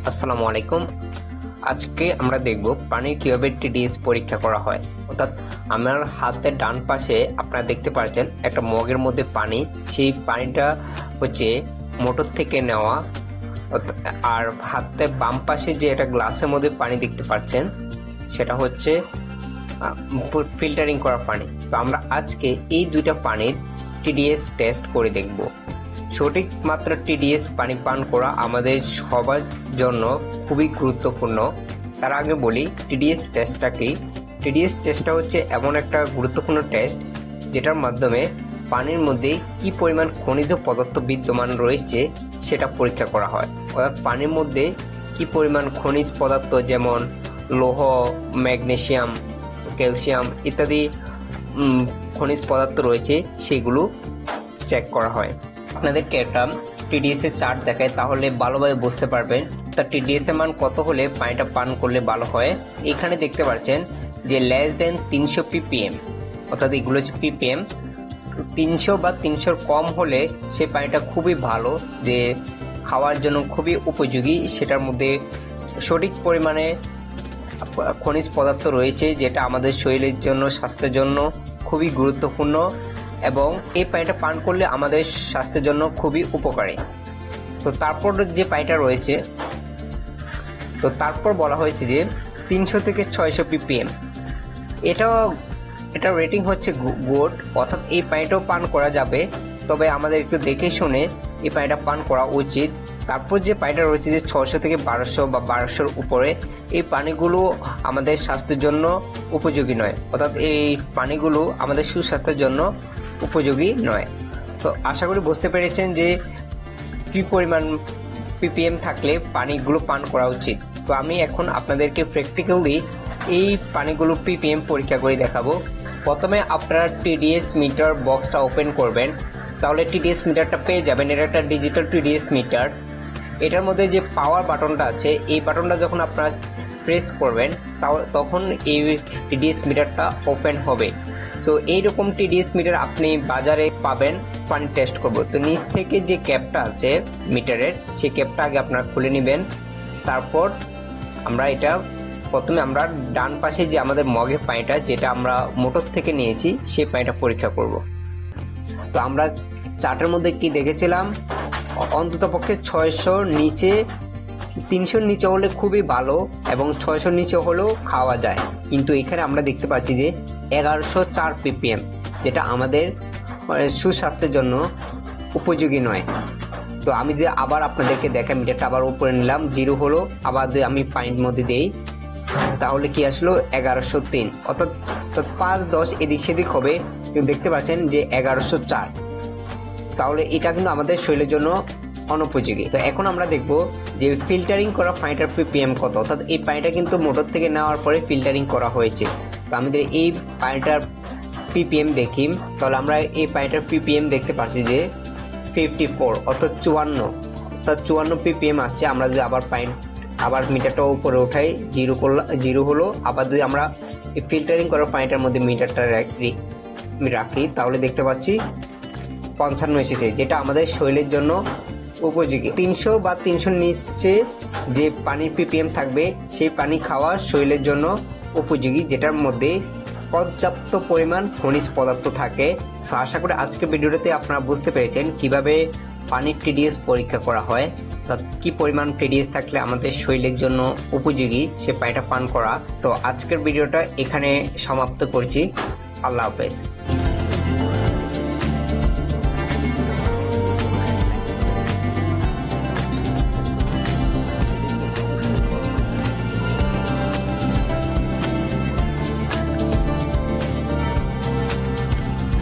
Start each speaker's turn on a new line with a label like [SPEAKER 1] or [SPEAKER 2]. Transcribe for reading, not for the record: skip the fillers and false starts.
[SPEAKER 1] আসসালামু আলাইকুম। আজকে আমরা দেখব পানির কিভাবে টিডিএস পরীক্ষা করা হয়। অর্থাৎ আমার হাতের ডান পাশে আপনারা দেখতে পাচ্ছেন একটা মগের মধ্যে পানি, সেই পানিটা হচ্ছে মোটর থেকে নেওয়া। আর হাতের বাম পাশে যে একটা গ্লাসের মধ্যে পানি দেখতে পাচ্ছেন সেটা হচ্ছে ফিল্টারিং করা পানি। তো আমরা আজকে এই দুইটা পানির টিডিএস টেস্ট করে দেখব। সঠিক মাত্রা টিডিএস পানি পান করা আমাদের সবার জন্য খুবই গুরুত্বপূর্ণ। তার আগে বলি টিডিএস টেস্টটা কি। টিডিএস টেস্টটা হচ্ছে এমন একটা গুরুত্বপূর্ণ টেস্ট যেটার মাধ্যমে পানির মধ্যে কি পরিমাণ খনিজ পদার্থ বিদ্যমান রয়েছে সেটা পরীক্ষা করা হয়। অর্থাৎ পানির মধ্যে কি পরিমাণ খনিজ পদার্থ যেমন লৌহ, ম্যাগনেসিয়াম, ক্যালসিয়াম ইত্যাদি খনিজ পদার্থ রয়েছে সেগুলো চেক করা হয়। আপনাদেরকে একটা টিডিএস এর চার্ট দেখায়, তাহলে ভালোভাবে বুঝতে পারবেন তার টিডিএস এর মান কত হলে পানিটা পান করলে ভালো হয়। এখানে দেখতে পাচ্ছেন যে লেস দেন 300 ppm, অর্থাৎ এগুলো হচ্ছে ppm। 300 বা 300 কম হলে সে পানিটা খুবই ভালো, যে খাওয়ার জন্য খুবই উপযোগী। সেটার মধ্যে সঠিক পরিমাণে খনিজ পদার্থ রয়েছে যেটা আমাদের শরীরের জন্য, স্বাস্থ্যের জন্য খুবই গুরুত্বপূর্ণ, এবং এই পানিটা পান করলে আমাদের স্বাস্থ্যের জন্য খুবই উপকারী। তো তারপর যে পানিটা রয়েছে, তো তারপর বলা হয়েছে যে 300 থেকে 600 ppm, এটা রেটিং হচ্ছে গুড, অর্থাৎ এই পানিটাও পান করা যাবে, তবে আমাদের একটু দেখে শুনে এই পানিটা পান করা উচিত। তারপর যে পানিটা রয়েছে যে 600 থেকে 1200 বা 1200-র উপরে, এই পানিগুলো আমাদের স্বাস্থ্যের জন্য উপযোগী নয়, অর্থাৎ এই পানিগুলো আমাদের সুস্বাস্থ্যের জন্য উপযোগী নয়। তো আশা করি বুঝতে পেরেছেন যে কি পরিমাণ ppm থাকলে পানিগুলো পান করা উচিত। তো আমি এখন আপনাদেরকে প্র্যাকটিক্যালি এই পানিগুলো ppm পরীক্ষা করে দেখাবো। প্রথমে আপনারা টিডিএস মিটার বক্সটা ওপেন করবেন, তাহলে টিডিএস মিটারটা পেয়ে যাবেন। এটা একটা ডিজিটাল টিডিএস মিটার। এটার মধ্যে যে পাওয়ার বাটনটা আছে, এই বাটনটা যখন আপনারা প্রেস করবেন তখন এই টিডিএস মিটারটা ওপেন হবে। সো এইরকম টিডিএস মিটার আপনি বাজারে পাবেন পানি টেস্ট করব। তো নিচ থেকে যে ক্যাপটা আছে মিটারের, সেই ক্যাপটা আগে আপনারা খুলে নেবেন। তারপর প্রথমে আমরা ডান পাশে যে আমাদের মগের পানিটা, যেটা আমরা মোটর থেকে নিয়েছি, সেই পানিটা পরীক্ষা করব। তো আমরা চার্টের মধ্যে কি দেখেছিলাম, অন্তত পক্ষে 600 নিচে, 300 নিচে হলে খুবই ভালো, এবং 600 নিচে হলেও খাওয়া যায়। কিন্তু এখানে আমরা দেখতে পাচ্ছি যে 1104 ppm, যেটা আমাদের সুস্বাস্থ্যের জন্য উপযোগী নয়। তো আমি যে আবার আপনাদেরকে দেখা মিটারটা আবার উপরে নিলাম, 0 হলো, আবার যদি আমি পানির মধ্যে দেই তাহলে কি আসলো 1103, অর্থাৎ 5-10 এদিক সেদিক হবে, কিন্তু দেখতে পাচ্ছেন যে 1104। তাহলে এটা কিন্তু আমাদের শরীরের জন্য অনুপযোগী। তো এখন আমরা দেখব যে ফিল্টারিং করা পানিটার ppm কত, অর্থাৎ এই পানিটা কিন্তু মোটর থেকে নেওয়ার পরে ফিল্টারিং করা হয়েছে। তো আমাদের এই পানিটার ppm দেখি, তাহলে আমরা এই পানিটার ppm দেখতে পাচ্ছি যে 54, অর্থাৎ 54 ppm আসছে। আমরা যদি আবার মিটারটা উপরে উঠাই, 0 হলো, আবার যদি আমরা এই ফিল্টারিং করা পানিটার মধ্যে মিটারটা রাখি তাহলে দেখতে পাচ্ছি 55 এসেছে, যেটা আমাদের শরীরের জন্য উপযোগী। 300 বা 300 নিচে যে পানির ppm থাকবে সেই পানি খাওয়া শরীরের জন্য উপযোগী, যেটার মধ্যে পর্যাপ্ত পরিমাণ খনিজ পদার্থ থাকে। তো আশা করি আজকের ভিডিওটাতে আপনারা বুঝতে পেরেছেন কিভাবে পানির টিডিএস পরীক্ষা করা হয়, কি পরিমাণ টিডিএস থাকলে আমাদের শরীরের জন্য উপযোগী সে পানিটা পান করা। তো আজকের ভিডিওটা এখানে সমাপ্ত করছি। আল্লাহ হাফেজ।